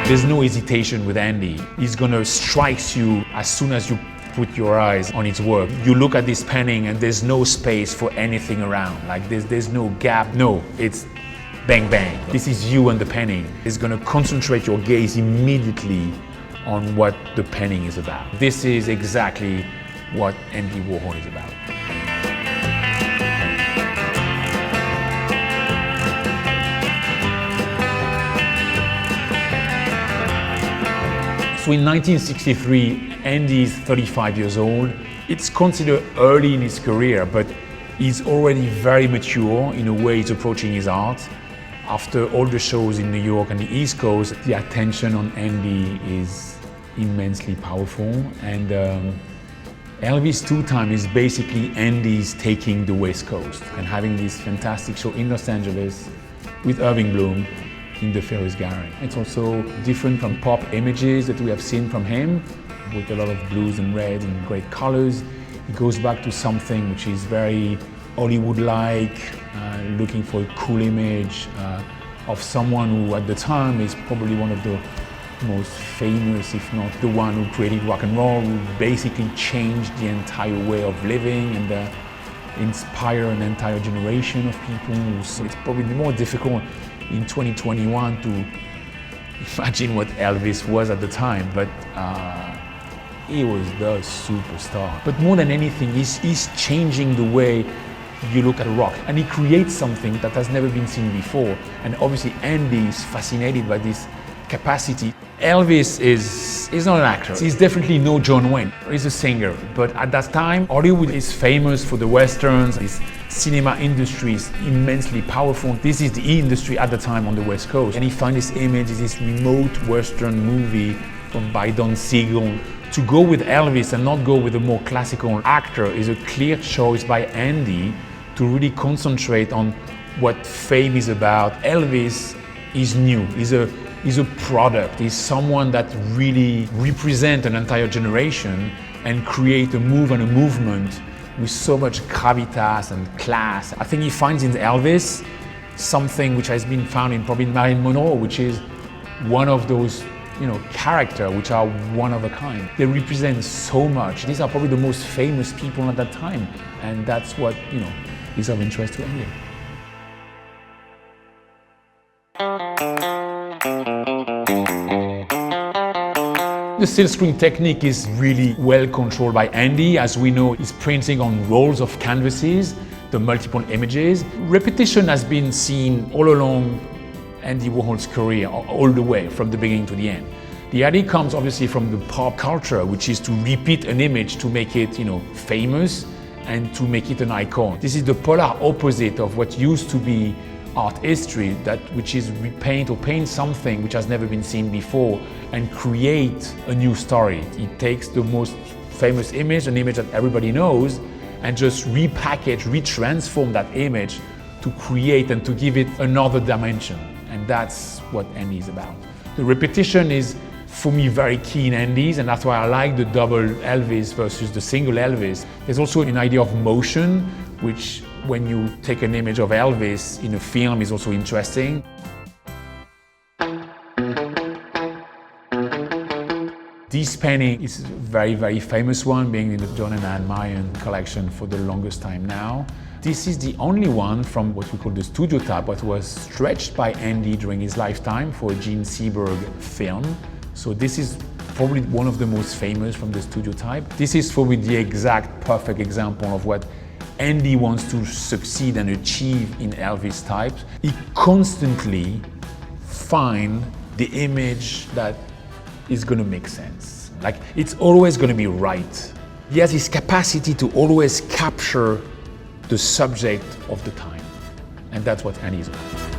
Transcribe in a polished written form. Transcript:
There's no hesitation with Andy. He's gonna strike you as soon as you put your eyes on his work. You look at this painting and there's no space for anything around. Like there's no gap. No, it's bang bang. This is you and the painting. It's gonna concentrate your gaze immediately on what the painting is about. This is exactly what Andy Warhol is about. So in 1963, Andy is 35 years old. It's considered early in his career, but he's already very mature in the way he's approaching his art. After all the shows in New York and the East Coast, the attention on Andy is immensely powerful. And Elvis 2 Time is basically Andy's taking the West Coast and having this fantastic show in Los Angeles with Irving Bloom in the Ferris Gallery. It's also different from pop images that we have seen from him, with a lot of blues and reds and great colors. It goes back to something which is very Hollywood-like, looking for a cool image of someone who at the time is probably one of the most famous, if not the one who created rock and roll, who basically changed the entire way of living and inspire an entire generation of people. So it's probably more difficult in 2021 to imagine what Elvis was at the time, but he was the superstar. But more than anything, he's changing the way you look at rock, and he creates something that has never been seen before. And obviously Andy is fascinated by this capacity. Elvis is not an actor. He's definitely no John Wayne. He's a singer. But at that time, Hollywood is famous for the westerns. This cinema industry is immensely powerful. This is the industry at the time on the West Coast. And he finds this image, this remote western movie by Don Siegel. To go with Elvis and not go with a more classical actor is a clear choice by Andy to really concentrate on what fame is about. Elvis is new. He's a product. He's someone that really represents an entire generation and create a move and a movement with so much gravitas and class. I think he finds in Elvis something which has been found in probably Marilyn Monroe, which is one of those characters which are one of a kind. They represent so much. These are probably the most famous people at that time, and that's what is of interest to Andy. The silkscreen technique is really well controlled by Andy. As we know, he's printing on rolls of canvases, the multiple images. Repetition has been seen all along Andy Warhol's career, all the way from the beginning to the end. The idea comes obviously from the pop culture, which is to repeat an image to make it famous and to make it an icon. This is the polar opposite of what used to be art history, which is repaint or paint something which has never been seen before and create a new story. It takes the most famous image, an image that everybody knows, and just repackage, retransform that image to create and to give it another dimension. And that's what Andy is about. The repetition is, for me, very key in Andy's, and that's why I like the double Elvis versus the single Elvis. There's also an idea of motion, which when you take an image of Elvis in a film is also interesting. This painting is a very, very famous one, being in the John and Anne Marion collection for the longest time now. This is the only one from what we call the studio type, what was stretched by Andy during his lifetime for a Gene Seberg film. So this is probably one of the most famous from the studio type. This is for me the exact perfect example of what Andy wants to succeed and achieve in Elvis types. He constantly finds the image that is going to make sense. Like, it's always going to be right. He has his capacity to always capture the subject of the time. And that's what Andy is about.